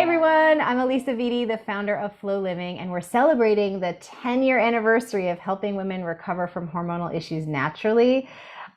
everyone, I'm Elisa Vitti, the founder of Flow Living, and we're celebrating the 10-year anniversary of helping women recover from hormonal issues naturally.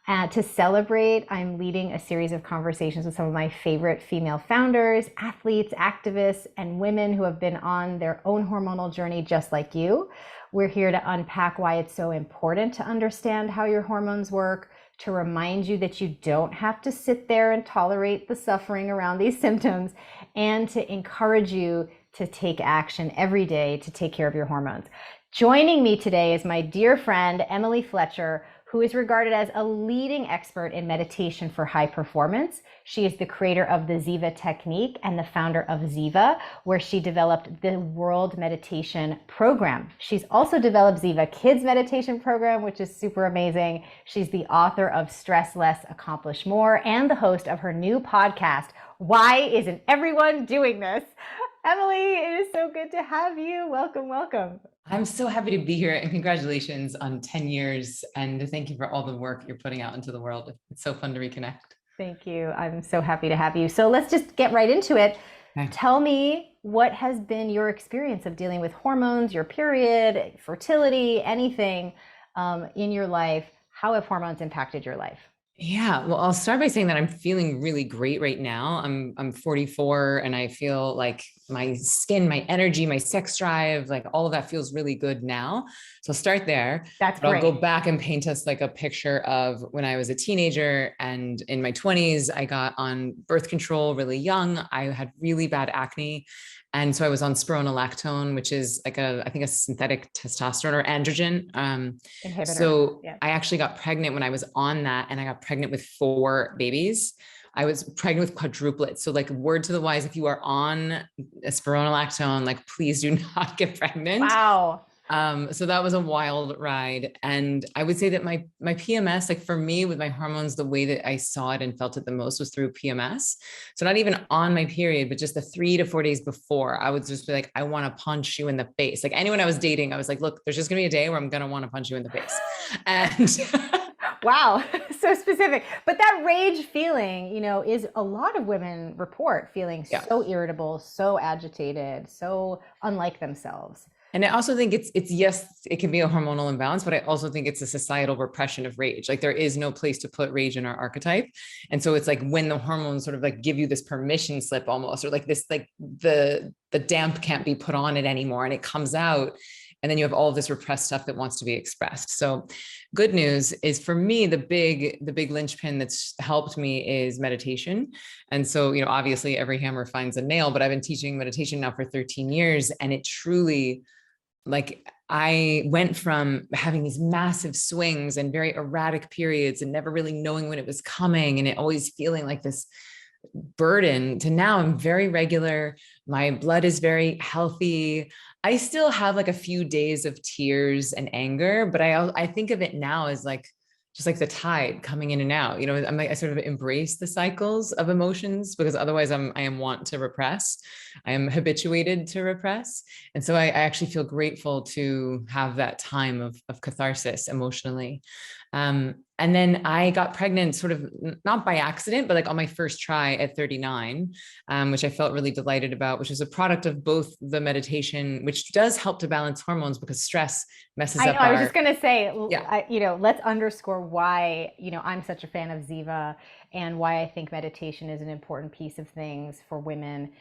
To celebrate, I'm leading a series of conversations with some of my favorite female founders, athletes, activists, and women who have been on their own hormonal journey just like you. We're here to unpack why it's so important to understand how your hormones work, to remind you that you don't have to sit there and tolerate the suffering around these symptoms, and to encourage you to take action every day to take care of your hormones. Joining me today is my dear friend, Emily Fletcher, who is regarded as a leading expert in meditation for high performance. She is the creator of the Ziva technique and the founder of Ziva, where she developed the World Meditation Program. She's also developed Ziva Kids Meditation Program, which is super amazing. She's the author of Stress Less, Accomplish More, and the host of her new podcast, Why Isn't Everyone Doing This? Emily, it is so good to have you. Welcome, welcome. I'm so happy to be here, and congratulations on 10 years. And thank you for all the work you're putting out into the world. It's so fun to reconnect. Thank you. I'm so happy to have you. So let's just get right into it. Okay. Tell me, what has been your experience of dealing with hormones, your period, fertility, anything in your life? How have hormones impacted your life? Yeah, well, I'll start by saying that I'm feeling really great right now. I'm 44 and I feel like my skin, my energy, my sex drive, like all of that feels really good now. So I'll start there. That's great. I'll go back and paint us like a picture of when I was a teenager and in my 20s, I got on birth control really young. I had really bad acne. And so I was on spironolactone, which is like I think a synthetic testosterone or androgen. Inhibitor. So yeah. I actually got pregnant when I was on that, and I got pregnant with 4 babies. I was pregnant with quadruplets. So like, word to the wise, if you are on a spironolactone, like please do not get pregnant. Wow. So that was a wild ride. And I would say that my PMS, like for me with my hormones, the way that I saw it and felt it the most was through PMS. So not even on my period, but just the 3 to 4 days before, I would just be like, I want to punch you in the face. Like anyone I was dating, I was like, look, there's just gonna be a day where I'm going to want to punch you in the face. And wow, so specific. But that rage feeling, is a lot of women report feeling so irritable, so agitated, so unlike themselves. And I also think it's yes, it can be a hormonal imbalance, but I also think it's a societal repression of rage. Like there is no place to put rage in our archetype. And so it's like when the hormones sort of like give you this permission slip almost, or like this, like the damp can't be put on it anymore and it comes out. And then you have all this repressed stuff that wants to be expressed. So good news is for me, the big linchpin that's helped me is meditation. And so, obviously every hammer finds a nail, but I've been teaching meditation now for 13 years. And it truly, like I went from having these massive swings and very erratic periods and never really knowing when it was coming and it always feeling like this burden to now I'm very regular. My blood is very healthy. I still have like a few days of tears and anger, but I think of it now as like just like the tide coming in and out. I'm like, I sort of embrace the cycles of emotions because otherwise I am wont to repress. I am habituated to repress. And so I actually feel grateful to have that time of catharsis emotionally. And then I got pregnant sort of not by accident, but like on my first try at 39, which I felt really delighted about, which is a product of both the meditation, which does help to balance hormones because stress messes up. I was just going to say, let's underscore why, I'm such a fan of Ziva and why I think meditation is an important piece of things for women.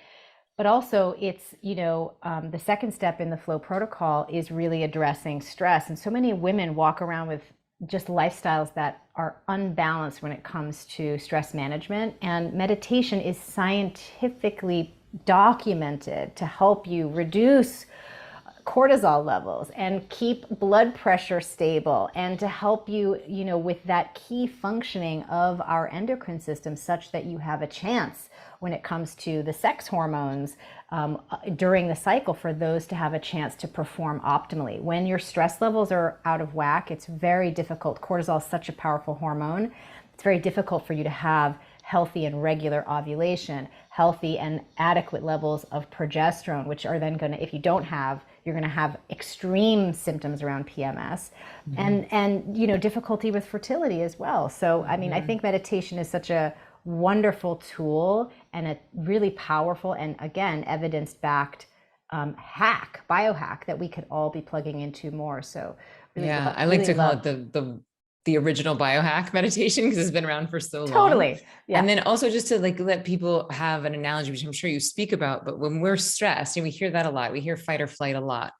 But also it's, the second step in the flow protocol is really addressing stress. And so many women walk around with just lifestyles that are unbalanced when it comes to stress management. And meditation is scientifically documented to help you reduce cortisol levels and keep blood pressure stable and to help you, with that key functioning of our endocrine system such that you have a chance when it comes to the sex hormones during the cycle for those to have a chance to perform optimally. When your stress levels are out of whack, it's very difficult. Cortisol is such a powerful hormone. It's very difficult for you to have healthy and regular ovulation, healthy and adequate levels of progesterone, which are then going to, if you don't have, you're going to have extreme symptoms around PMS and difficulty with fertility as well. So, I mean, I think meditation is such a wonderful tool and a really powerful and, again, evidence-backed biohack that we could all be plugging into more. So Yeah, I like really to call love. it the original biohack meditation because it's been around for so long. Totally. And Yeah. then also just to like let people have an analogy, which I'm sure you speak about, but when we're stressed, and we hear that a lot, we hear fight or flight a lot.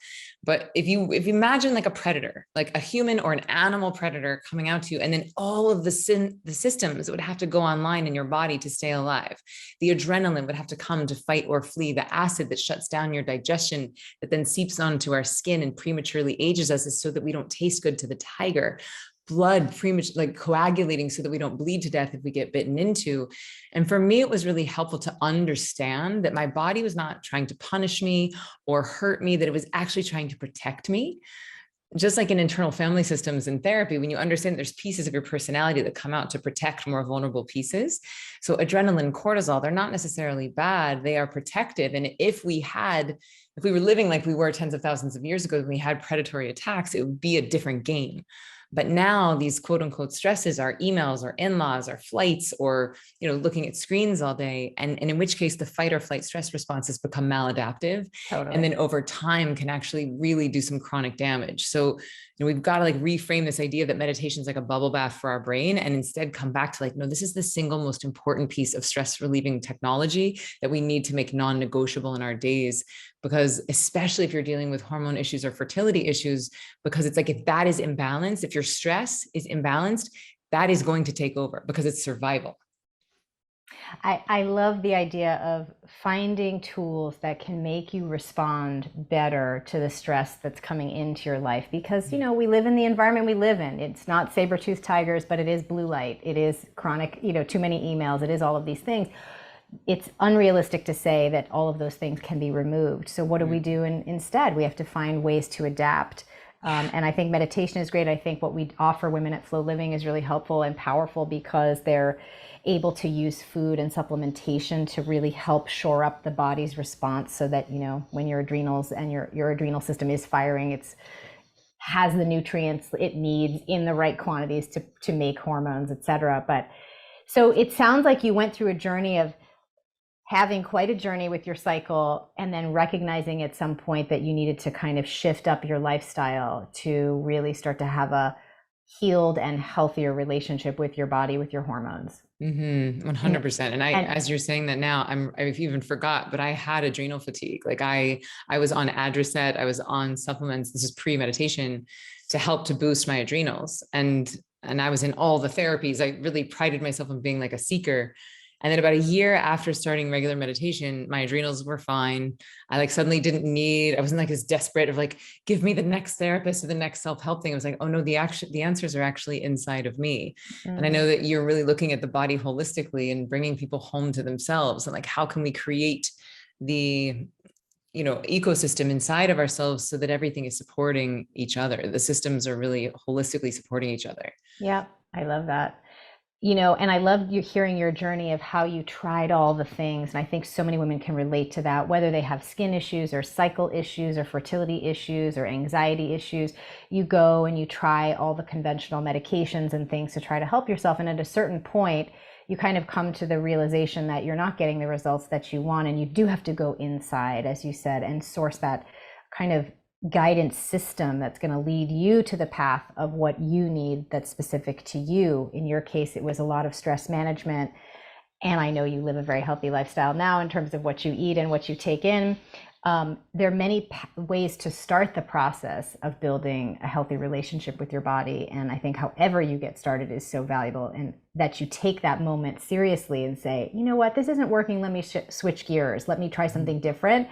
But if you imagine like a predator, like a human or an animal predator coming out to you, and then all of the systems that would have to go online in your body to stay alive. The adrenaline would have to come to fight or flee, the acid that shuts down your digestion, that then seeps onto our skin and prematurely ages us, is so that we don't taste good to the tiger, blood like coagulating so that we don't bleed to death if we get bitten into. And for me, it was really helpful to understand that my body was not trying to punish me or hurt me, that it was actually trying to protect me. Just like in internal family systems and therapy, when you understand there's pieces of your personality that come out to protect more vulnerable pieces. So adrenaline, cortisol, they're not necessarily bad. They are protective. And if we were living like we were tens of thousands of years ago, when we had predatory attacks, it would be a different game. But now these quote unquote stresses are emails or in-laws or flights or, looking at screens all day. And in which case the fight or flight stress responses become maladaptive. Totally. And then over time can actually really do some chronic damage. So we've got to like reframe this idea that meditation is like a bubble bath for our brain, and instead come back to like, no, this is the single most important piece of stress relieving technology that we need to make non-negotiable in our days. Because especially if you're dealing with hormone issues or fertility issues, because it's like, if that is imbalanced, if your stress is imbalanced, that is going to take over because it's survival. I love the idea of finding tools that can make you respond better to the stress that's coming into your life, because we live in the environment we live in. It's not saber-toothed tigers, but it is blue light, it is chronic, too many emails, it is all of these things. It's unrealistic to say that all of those things can be removed. So what do we do instead? We have to find ways to adapt. And I think meditation is great. I think what we offer women at Flow Living is really helpful and powerful, because they're able to use food and supplementation to really help shore up the body's response, so that when your adrenals and your adrenal system is firing, it's has the nutrients it needs in the right quantities to make hormones, etc. But so it sounds like you went through a journey of having quite a journey with your cycle, and then recognizing at some point that you needed to kind of shift up your lifestyle to really start to have a healed and healthier relationship with your body, with your hormones. 100%. And as you're saying that now, I've even forgot, but I had adrenal fatigue. Like I was on Adricet, I was on supplements. This is pre-meditation to help to boost my adrenals. And I was in all the therapies. I really prided myself on being like a seeker. And then about a year after starting regular meditation, my adrenals were fine. I like suddenly I wasn't like as desperate of like, give me the next therapist or the next self-help thing. I was like, oh no, the answers are actually inside of me. And I know that you're really looking at the body holistically and bringing people home to themselves, and like, how can we create the ecosystem inside of ourselves so that everything is supporting each other. The systems are really holistically supporting each other. Yeah, I love that. And I love you hearing your journey of how you tried all the things. And I think so many women can relate to that, whether they have skin issues or cycle issues or fertility issues or anxiety issues. You go and you try all the conventional medications and things to try to help yourself. And at a certain point, you kind of come to the realization that you're not getting the results that you want. And you do have to go inside, as you said, and source that kind of guidance system that's going to lead you to the path of what you need that's specific to you. In your case, it was a lot of stress management. And I know you live a very healthy lifestyle now in terms of what you eat and what you take in. There are many ways to start the process of building a healthy relationship with your body. And I think however you get started is so valuable, and that you take that moment seriously and say, you know what, this isn't working. Let me switch gears. Let me try something different.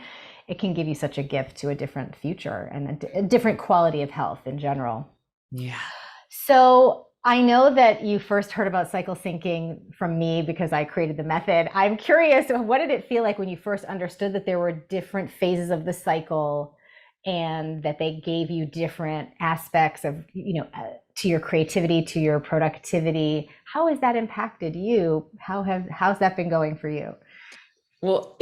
It can give you such a gift to a different future and a different quality of health in general. Yeah. So I know that you first heard about cycle syncing from me because I created the method. I'm curious, what did it feel like when you first understood that there were different phases of the cycle, and that they gave you different aspects of, to your creativity, to your productivity? How has that impacted you? How's that been going for you? Well,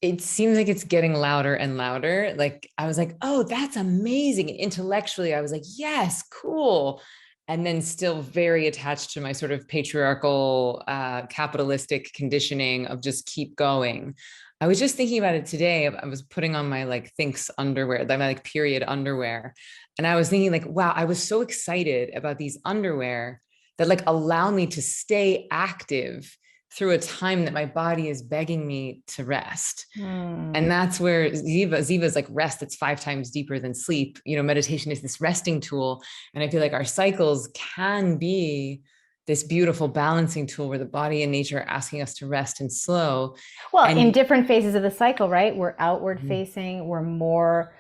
it seems like it's getting louder and louder. Like I was like, oh, that's amazing. And intellectually, I was like, yes, cool. and then still very attached to my sort of patriarchal, capitalistic conditioning of just keep going. I was just thinking about it today. I was putting on my like Thinx underwear, my like period underwear. And I was thinking like, wow, I was so excited about these underwear that like allow me to stay active through a time that my body is begging me to rest. And that's where Ziva's like rest, it's 5 times deeper than sleep. You know, meditation is this resting tool. And I feel like our cycles can be this beautiful balancing tool where the body and nature are asking us to rest and slow. Well, in And different phases of the cycle, right? We're outward facing, we're more,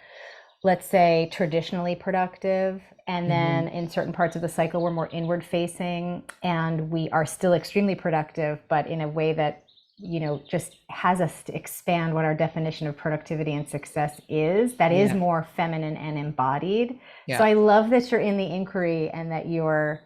let's say, traditionally productive. And then in certain parts of the cycle, we're more inward facing, and we are still extremely productive, but in a way that, you know, just has us to expand what our definition of productivity and success is. That is more feminine and embodied. Yeah. So I love that you're in the inquiry and that you're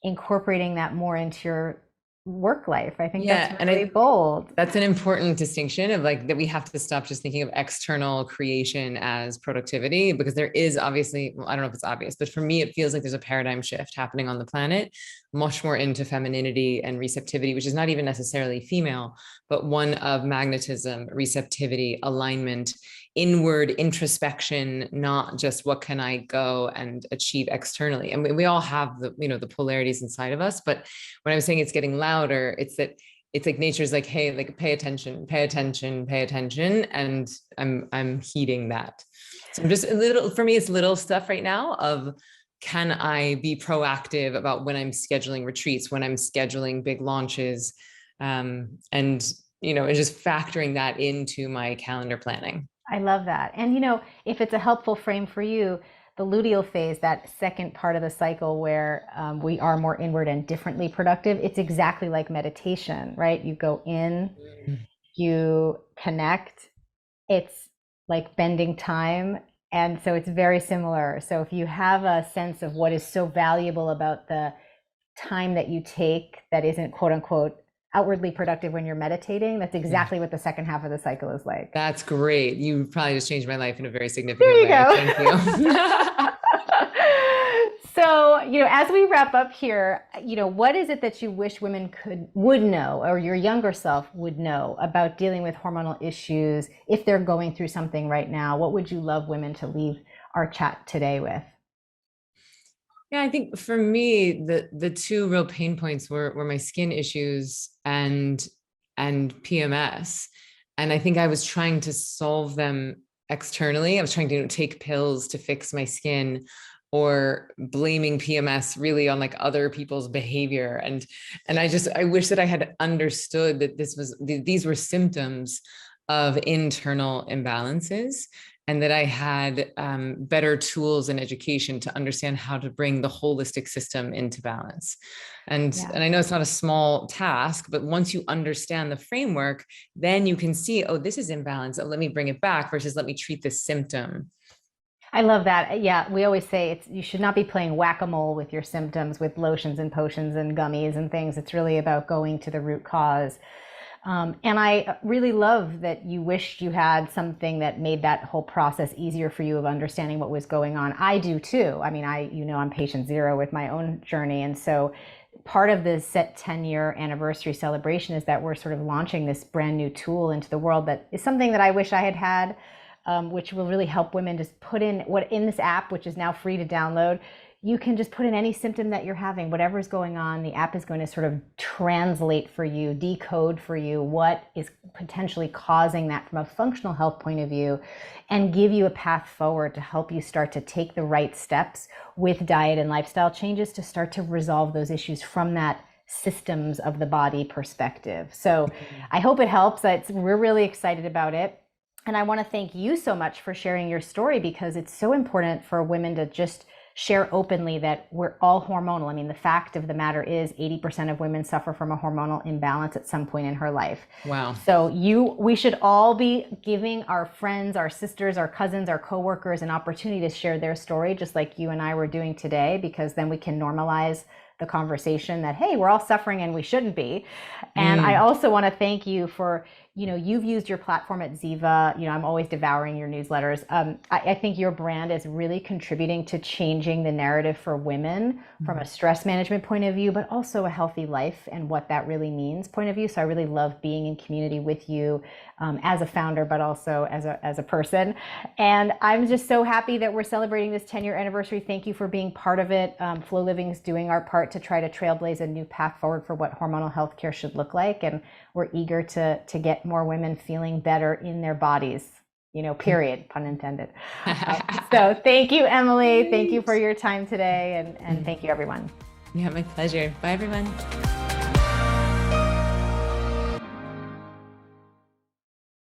incorporating that more into your work life. I think that's really bold. That's an important distinction of like that we have to stop just thinking of external creation as productivity, because there is obviously, well, I don't know if it's obvious, but for me, it feels like there's a paradigm shift happening on the planet, much more into femininity and receptivity, which is not even necessarily female, but one of magnetism, receptivity, alignment, inward introspection, not just what can I go and achieve externally. And we all have the, you know, the polarities inside of us. But when I was saying it's getting louder, it's that it's like nature's like, hey, like pay attention, pay attention, pay attention. And I'm heeding that. So I'm just a little, for me, it's little stuff right now of, can I be proactive about when I'm scheduling retreats, when I'm scheduling big launches, and, you know, and just factoring that into my calendar planning. I love that. And, you know, if it's a helpful frame for you, the luteal phase, that second part of the cycle where we are more inward and differently productive, it's exactly like meditation, right? You go in, you connect, it's like bending time. And so it's very similar. So if you have a sense of what is so valuable about the time that you take that isn't quote unquote outwardly productive when you're meditating, that's exactly what the second half of the cycle is like. That's great. You probably just changed my life in a very significant way. Thank you. So, you know, as we wrap up here, you know, what is it that you wish women would know, or your younger self would know about dealing with hormonal issues if they're going through something right now? What would you love women to leave our chat today with? Yeah, I think for me, the two real pain points were my skin issues and PMS. And I think I was trying to solve them externally. I was trying to take pills to fix my skin, or blaming PMS really on like other people's behavior. And I wish that I had understood that these were symptoms of internal imbalances, and that I had better tools and education to understand how to bring the holistic system into balance. And I know it's not a small task, but once you understand the framework, then you can see, oh, this is imbalance. Oh, let me bring it back versus let me treat this symptom. I love that. Yeah, we always say you should not be playing whack-a-mole with your symptoms with lotions and potions and gummies and things. It's really about going to the root cause. And I really love that you wished you had something that made that whole process easier for you of understanding what was going on. I do too. I mean, I'm patient zero with my own journey. And so part of the set 10-year anniversary celebration is that we're sort of launching this brand new tool into the world that is something that I wish I had, which will really help women just put in this app, which is now free to download. You can just put in any symptom that you're having, whatever is going on. The app is going to sort of translate for you, decode for you what is potentially causing that from a functional health point of view, and give you a path forward to help you start to take the right steps with diet and lifestyle changes to start to resolve those issues from that systems of the body perspective. So I hope it helps. We're really excited about it. And I want to thank you so much for sharing your story, because it's so important for women to just share openly that we're all hormonal. I mean, the fact of the matter is 80% of women suffer from a hormonal imbalance at some point in her life. Wow. So we should all be giving our friends, our sisters, our cousins, our coworkers an opportunity to share their story, just like you and I were doing today, because then we can normalize the conversation that, hey, we're all suffering and we shouldn't be. And I also want to thank you for you've used your platform at Ziva. I'm always devouring your newsletters. I think your brand is really contributing to changing the narrative for women from a stress management point of view, but also a healthy life and what that really means point of view. So I really love being in community with you as a founder, but also as a person. And I'm just so happy that we're celebrating this 10-year anniversary. Thank you for being part of it. Flow Living's doing our part to try to trailblaze a new path forward for what hormonal healthcare should look like. And we're eager to get more women feeling better in their bodies, period, pun intended. So thank you, Emily. Thank you for your time today. And thank you, everyone. Yeah, my pleasure. Bye, everyone.